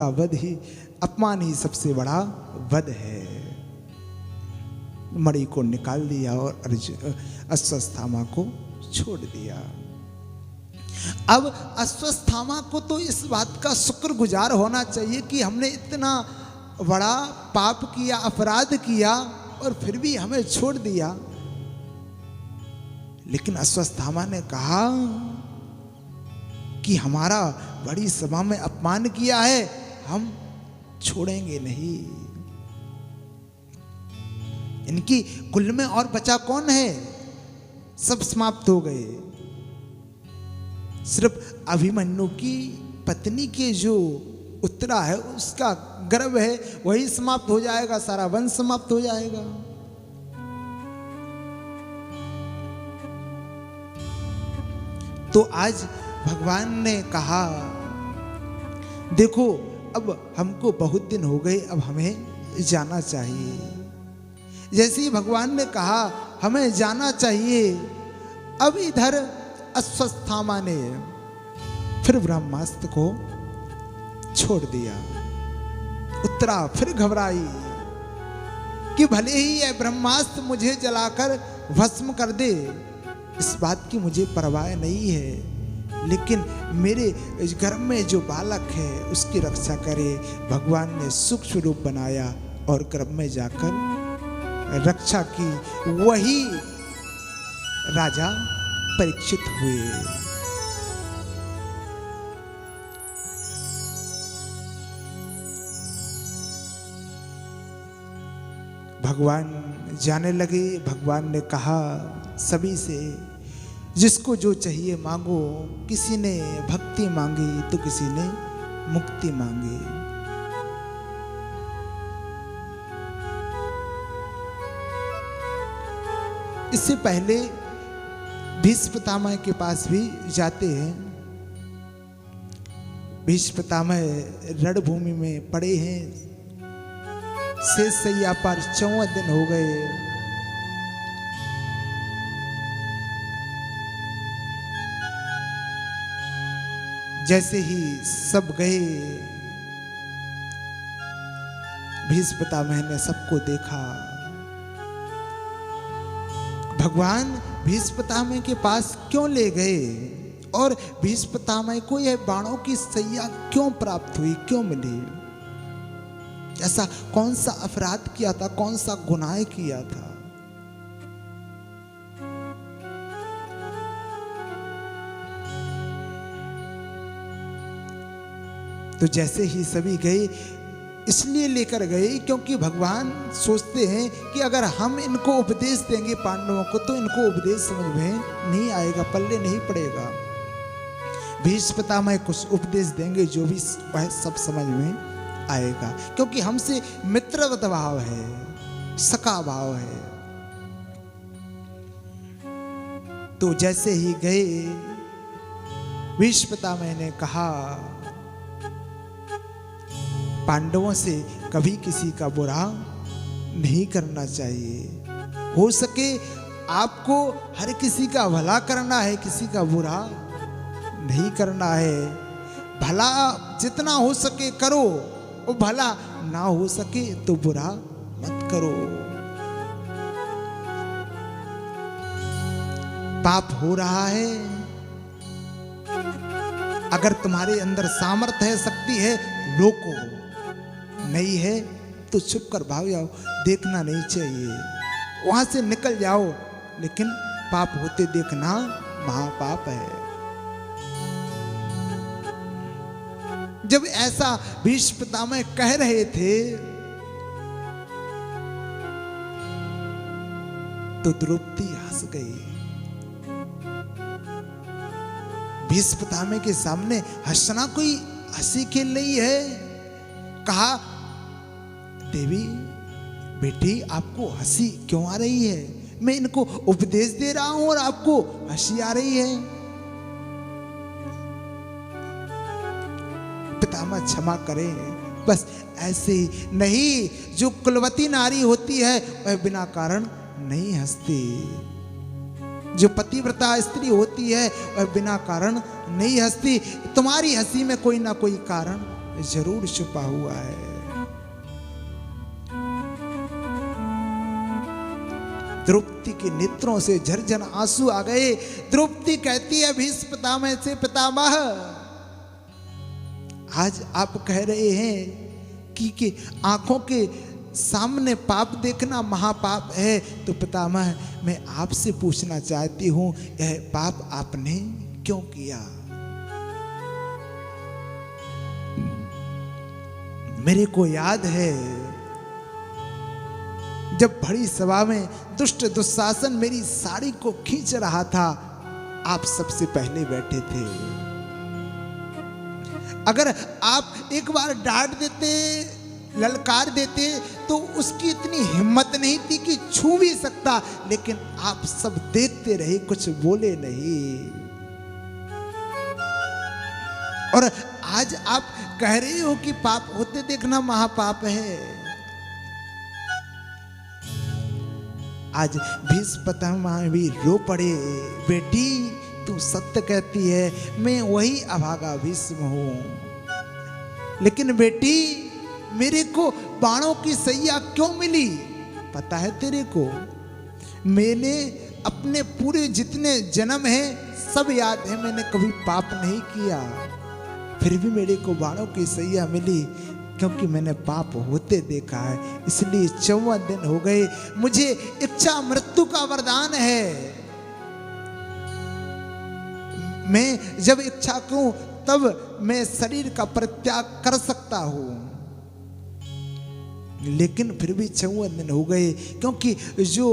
वध ही, अपमान ही सबसे बड़ा वध है। मणि को निकाल दिया और अश्वत्थामा को छोड़ दिया। अब अश्वत्थामा को तो इस बात का शुक्रगुजार होना चाहिए कि हमने इतना बड़ा पाप किया, अपराध किया और फिर भी हमें छोड़ दिया। लेकिन अश्वत्थामा ने कहा कि हमारा बड़ी सभा में अपमान किया है, हम छोड़ेंगे नहीं। इनकी कुल में और बचा कौन है? सब समाप्त हो गए। सिर्फ अभिमन्यु की पत्नी के जो उत्तरा है, उसका गर्भ है, वही समाप्त हो जाएगा, सारा वंश समाप्त हो जाएगा। तो आज भगवान ने कहा, देखो अब हमको बहुत दिन हो गए, अब हमें जाना चाहिए। जैसे ही भगवान ने कहा हमें जाना चाहिए, अब इधर अश्वत्थामा ने फिर ब्रह्मास्त्र को छोड़ दिया। उत्तरा फिर घबराई कि भले ही यह ब्रह्मास्त्र मुझे जलाकर भस्म कर दे, इस बात की मुझे परवाह नहीं है, लेकिन मेरे इस घर में जो बालक है उसकी रक्षा करे। भगवान ने सूक्ष्म रूप बनाया और गर्भ में जाकर रक्षा की। वही राजा परीक्षित हुए। भगवान जाने लगे। भगवान ने कहा सभी से, जिसको जो चाहिए मांगो। किसी ने भक्ति मांगी तो किसी ने मुक्ति मांगी। इससे पहले भीष्म पितामह के पास भी जाते हैं। भीष्म पितामह रणभूमि में पड़े हैं, शेष सैया पर 14 दिन हो गए। जैसे ही सब गए, भीष्म पितामह ने सबको देखा। भगवान भीष्म पितामह के पास क्यों ले गए और भीष्म पितामह को यह बाणों की सैया क्यों प्राप्त हुई, क्यों मिली? ऐसा कौन सा अपराध किया था, कौन सा गुनाह किया था? तो जैसे ही सभी गए, इसलिए लेकर गए क्योंकि भगवान सोचते हैं कि अगर हम इनको उपदेश देंगे पांडवों को, तो इनको उपदेश समझ में नहीं आएगा, पल्ले नहीं पड़ेगा। भीष्म पितामह कुछ उपदेश देंगे जो भी वह सब समझ में आएगा, क्योंकि हमसे मित्रवत भाव है, सखा भाव है। तो जैसे ही गए, भीष्म पितामह ने कहा, पांडवों से कभी किसी का बुरा नहीं करना चाहिए। हो सके आपको हर किसी का भला करना है, किसी का बुरा नहीं करना है। भला जितना हो सके करो, और भला ना हो सके तो बुरा मत करो। पाप हो रहा है, अगर तुम्हारे अंदर सामर्थ्य है, शक्ति है, रोको। नहीं है तो चुप कर भाग जाओ, देखना नहीं चाहिए, वहां से निकल जाओ। लेकिन पाप होते देखना महापाप है। जब ऐसा भीष्म पितामह कह रहे थे तो द्रौपदी हंस गई। भीष्म पितामह के सामने हंसना कोई हंसी खेल नहीं है। कहा, देवी बेटी आपको हंसी क्यों आ रही है? मैं इनको उपदेश दे रहा हूं और आपको हंसी आ रही है। पितामह क्षमा करें, बस ऐसे ही नहीं। जो कुलवती नारी होती है वह बिना कारण नहीं हंसती। जो पतिव्रता स्त्री होती है वह बिना कारण नहीं हंसती। तुम्हारी हंसी में कोई ना कोई कारण जरूर छुपा हुआ है। द्रौपदी के नेत्रों से झरझर आंसू आ गए। द्रौपदी कहती है भीष्म पितामह से, पितामह आज आप कह रहे हैं कि आंखों के सामने पाप देखना महापाप है, तो पितामह मैं आपसे पूछना चाहती हूं यह पाप आपने क्यों किया? मेरे को याद है जब बड़ी सभा में दुष्ट दुशासन मेरी साड़ी को खींच रहा था, आप सबसे पहले बैठे थे। अगर आप एक बार डांट देते, ललकार देते, तो उसकी इतनी हिम्मत नहीं थी कि छू भी सकता, लेकिन आप सब देखते रहे, कुछ बोले नहीं। और आज आप कह रहे हो कि पाप होते देखना महापाप है। आज भीष्म पितामह भी रो पड़े, बेटी तू सत्य कहती है, मैं वही अभागा भीष्म हूं, लेकिन बेटी मेरे को बाणों की सैया क्यों मिली पता है तेरे को? मैंने अपने पूरे जितने जन्म हैं सब याद है, मैंने कभी पाप नहीं किया, फिर भी मेरे को बाणों की सैया मिली क्योंकि मैंने पाप होते देखा है, इसलिए 54 दिन हो गए। मुझे इच्छा मृत्यु का वरदान है, मैं जब इच्छा करूं तब मैं शरीर का परित्याग कर सकता हूं, लेकिन फिर भी 54 दिन हो गए क्योंकि जो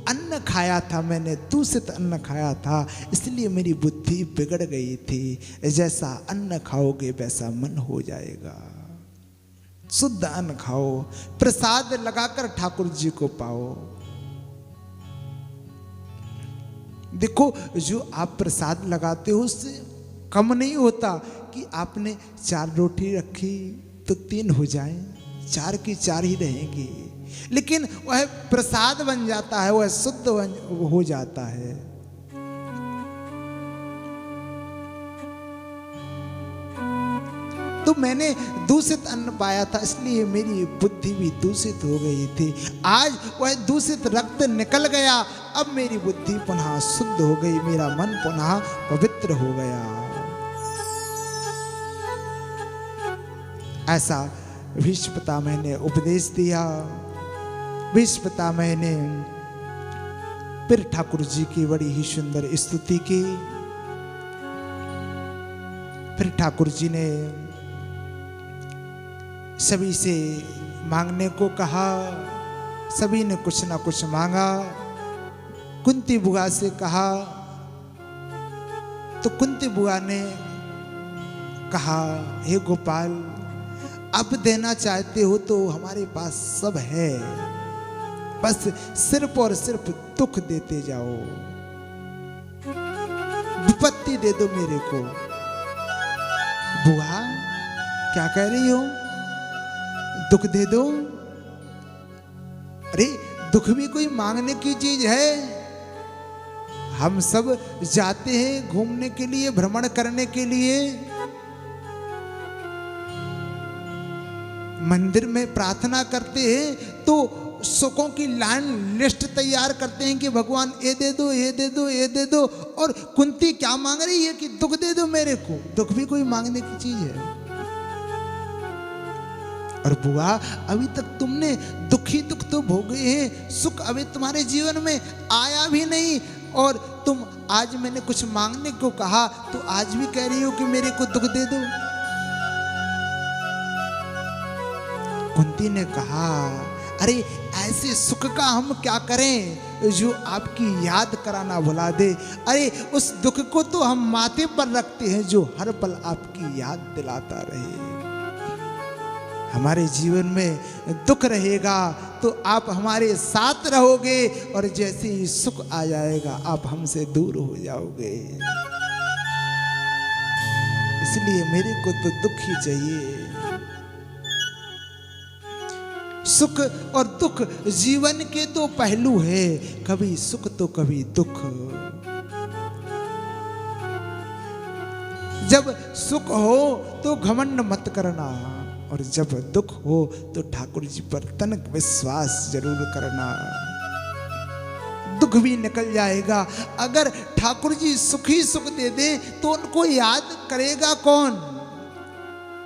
अन्न खाया था मैंने, दूषित अन्न खाया था, इसलिए मेरी बुद्धि बिगड़ गई थी। जैसा अन्न खाओगे वैसा मन हो जाएगा। शुद्ध अन्न खाओ, प्रसाद लगाकर ठाकुर जी को पाओ। देखो जो आप प्रसाद लगाते हो उससे कम नहीं होता कि आपने 4 रोटी रखी तो 3 हो जाएं, 4 की 4 ही रहेंगी, लेकिन वह प्रसाद बन जाता है, वह शुद्ध हो जाता है। तो मैंने दूषित अन्न पाया था, इसलिए मेरी बुद्धि भी दूषित हो गई थी। आज वह दूषित रक्त निकल गया, अब मेरी बुद्धि पुनः शुद्ध हो गई, मेरा मन पुनः पवित्र हो गया। ऐसा भीष्म पितामह ने उपदेश दिया। भीष्म पितामह ने फिर ठाकुर जी की बड़ी ही सुंदर स्तुति की। फिर ठाकुर जी ने सभी से मांगने को कहा, सभी ने कुछ ना कुछ मांगा। कुंती बुआ से कहा तो कुंती बुआ ने कहा, हे गोपाल अब देना चाहते हो तो हमारे पास सब है, बस सिर्फ और सिर्फ दुख देते जाओ, विपत्ति दे दो मेरे को। बुआ क्या कह रही हो? दुख दे दो? अरे दुख भी कोई मांगने की चीज है? हम सब जाते हैं घूमने के लिए, भ्रमण करने के लिए, मंदिर में प्रार्थना करते हैं तो सुखों की लाइन लिस्ट तैयार करते हैं कि भगवान ये दे दो, ये दे दो, ये दे दो। और कुंती क्या मांग रही है कि दुख दे दो मेरे को। दुख भी कोई मांगने की चीज है? और बुआ अभी तक तुमने दुख ही दुख तो भोगे हैं, सुख अभी तुम्हारे जीवन में आया भी नहीं, और तुम आज मैंने कुछ मांगने को कहा तो आज भी कह रही हो कि मेरे को दुख दे दो। कुंती ने कहा, अरे ऐसे सुख का हम क्या करें जो आपकी याद कराना भुला दे। अरे उस दुख को तो हम माथे पर रखते हैं जो हर पल आपकी याद दिलाता रहे। हमारे जीवन में दुख रहेगा तो आप हमारे साथ रहोगे, और जैसे ही सुख आ जाएगा आप हमसे दूर हो जाओगे। इसलिए मेरे को तो दुख ही चाहिए। सुख और दुख जीवन के दो पहलू है, कभी सुख तो कभी दुख। जब सुख हो तो घमंड मत करना, और जब दुख हो तो ठाकुर जी पर तनक विश्वास जरूर करना। दुख भी निकल जाएगा। अगर ठाकुर जी सुख ही सुख दे दें तो उनको याद करेगा कौन?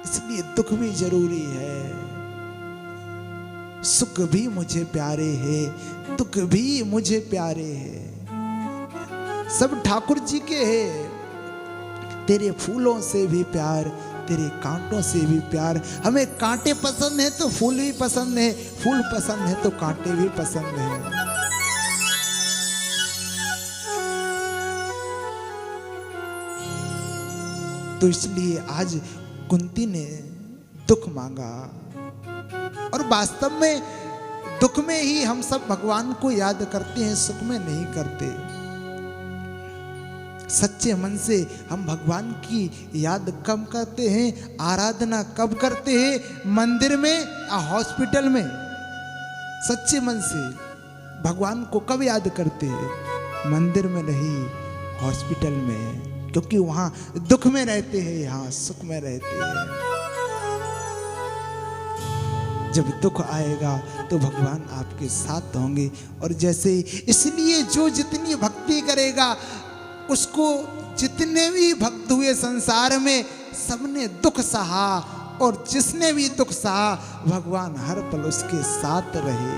इसलिए दुख भी जरूरी है। सुख भी मुझे प्यारे है, दुख भी मुझे प्यारे है, सब ठाकुर जी के हैं। तेरे फूलों से भी प्यार, तेरे कांटों से भी प्यार। हमें कांटे पसंद है तो फूल भी पसंद है, फूल पसंद है तो कांटे भी पसंद है। तो इसलिए आज कुंती ने दुख मांगा, और वास्तव में दुख में ही हम सब भगवान को याद करते हैं, सुख में नहीं करते। सच्चे मन से हम भगवान की याद कब करते हैं, आराधना कब करते हैं? मंदिर में या हॉस्पिटल में? सच्चे मन से भगवान को कब याद करते हैं? मंदिर में नहीं, हॉस्पिटल में, क्योंकि वहां दुख में रहते हैं, यहाँ सुख में रहते हैं। जब दुख आएगा तो भगवान आपके साथ होंगे। और जैसे इसलिए जो जितनी भक्ति करेगा, उसको जितने भी भक्त हुए संसार में, सबने दुख सहा, और जिसने भी दुख सहा भगवान हर पल उसके साथ रहे।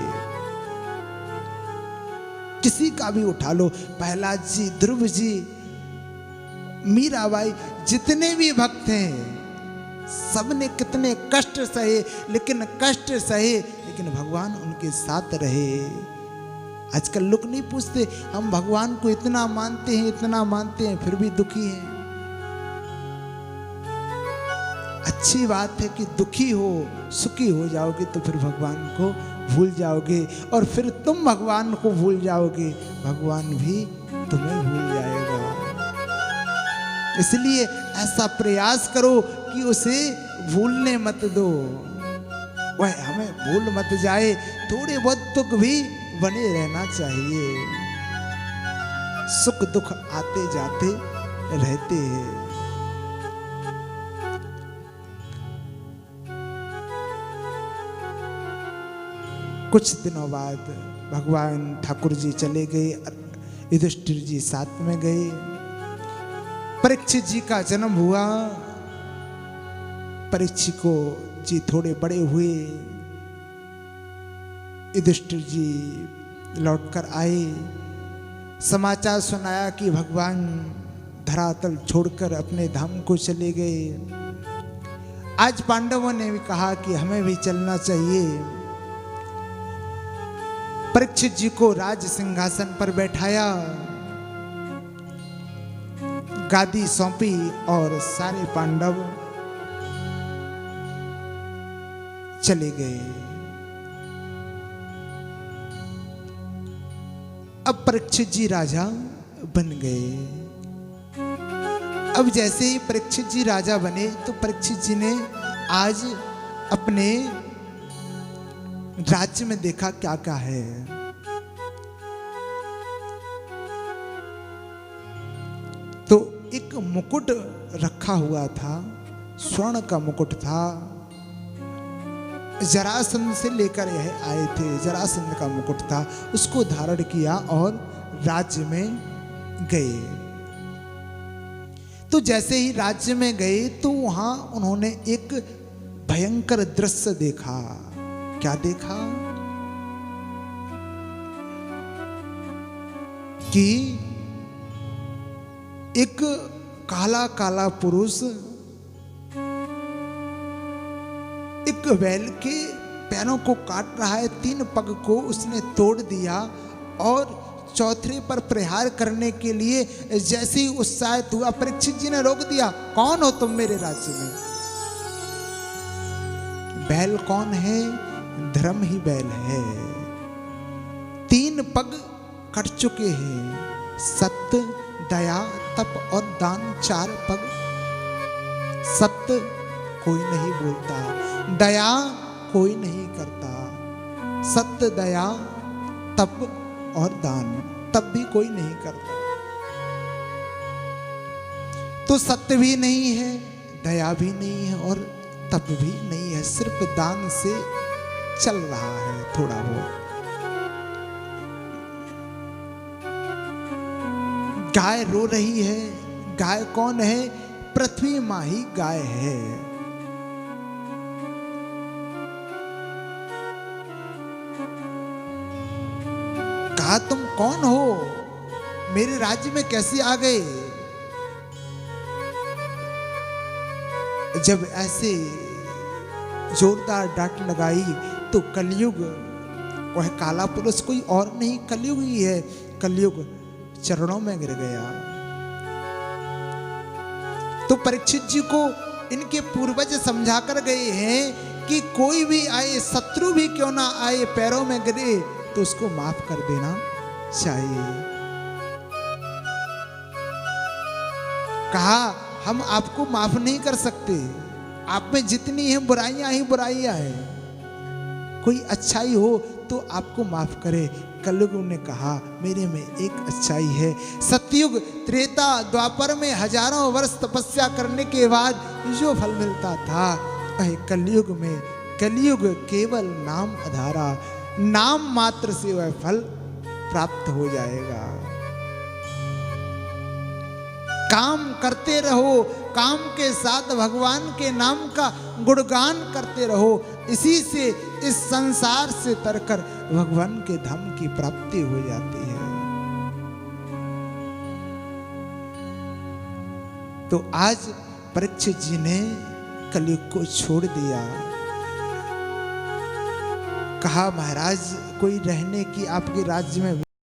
किसी का भी उठा लो, प्रहलाद जी, ध्रुव जी, मीराबाई, जितने भी भक्त हैं, सबने कितने कष्ट सहे, लेकिन कष्ट सहे लेकिन भगवान उनके साथ रहे। आजकल लोग नहीं पूछते, हम भगवान को इतना मानते हैं, इतना मानते हैं, फिर भी दुखी हैं। अच्छी बात है कि दुखी हो, सुखी हो जाओगे तो फिर भगवान को भूल जाओगे, और फिर तुम भगवान को भूल जाओगे, भगवान भी तुम्हें भूल जाएगा। इसलिए ऐसा प्रयास करो कि उसे भूलने मत दो, वह हमें भूल मत जाए। थोड़े बहुत दुख भी बने रहना चाहिए। सुख दुख आते जाते रहते हैं। कुछ दिनों बाद भगवान ठाकुर जी चले गए, युधिष्ठिर जी साथ में गए। परीक्षित जी का जन्म हुआ। परीक्षित को जी थोड़े बड़े हुए, युधिष्ठिर जी लौटकर आए, समाचार सुनाया कि भगवान धरातल छोड़कर अपने धाम को चले गए। आज पांडवों ने भी कहा कि हमें भी चलना चाहिए। परीक्षित जी को राज सिंहासन पर बैठाया, गादी सौंपी, और सारे पांडव चले गए। अब परीक्षित जी राजा बन गए। अब जैसे ही परीक्षित जी राजा बने तो परीक्षित जी ने आज अपने राज्य में देखा क्या क्या है। तो एक मुकुट रखा हुआ था, स्वर्ण का मुकुट था। जरासंध से लेकर यह आए थे, जरासंध का मुकुट था, उसको धारण किया और राज्य में गए। तो जैसे ही राज्य में गए तो वहां उन्होंने एक भयंकर दृश्य देखा। क्या देखा? कि एक काला काला पुरुष एक बैल के पैरों को काट रहा है। 3 पग को उसने तोड़ दिया, और चौथे पर प्रहार करने के लिए जैसे ही उत्साहित हुआ, परीक्षित जी ने रोक दिया। कौन हो तुम मेरे राज्य में? बैल कौन है? धर्म ही बैल है। 3 पग कट चुके हैं। सत्य, दया, तप और दान 4 पग। सत्य कोई नहीं बोलता, दया कोई नहीं करता, सत्य, दया, तप और दान तब भी कोई नहीं करता। तो तो सत्य भी नहीं है, दया भी नहीं है और तप भी नहीं है, सिर्फ दान से चल रहा है थोड़ा बहुत। गाय रो रही है, गाय कौन है? पृथ्वी माँ ही गाय है। कहा तुम कौन हो, मेरे राज्य में कैसे आ गए? जब ऐसे जोरदार डांट लगाई तो कलयुग, वह काला पुरुष कोई और नहीं कलयुग ही है, कलयुग चरणों में गिर गया। तो परीक्षित जी को इनके पूर्वज समझा कर गए हैं कि कोई भी आए, शत्रु भी क्यों ना आए, पैरों में गिरे तो उसको माफ कर देना चाहिए। कहा हम आपको माफ नहीं कर सकते, आप में जितनी है बुराइयां ही बुराइयां हैं, कोई अच्छाई हो तो आपको माफ करे। कलयुग ने कहा मेरे में एक अच्छाई है। सतयुग, त्रेता, द्वापर में हजारों वर्ष तपस्या करने के बाद जो फल मिलता था, कलयुग में, कलयुग केवल नाम आधारा, नाम मात्र से वह फल प्राप्त हो जाएगा। काम करते रहो, काम के साथ भगवान के नाम का गुणगान करते रहो, इसी से इस संसार से तरकर भगवान के धाम की प्राप्ति हो जाती है। तो आज परीक्षित जी ने कलयुग को छोड़ दिया। कहा महाराज कोई रहने की आपके राज्य में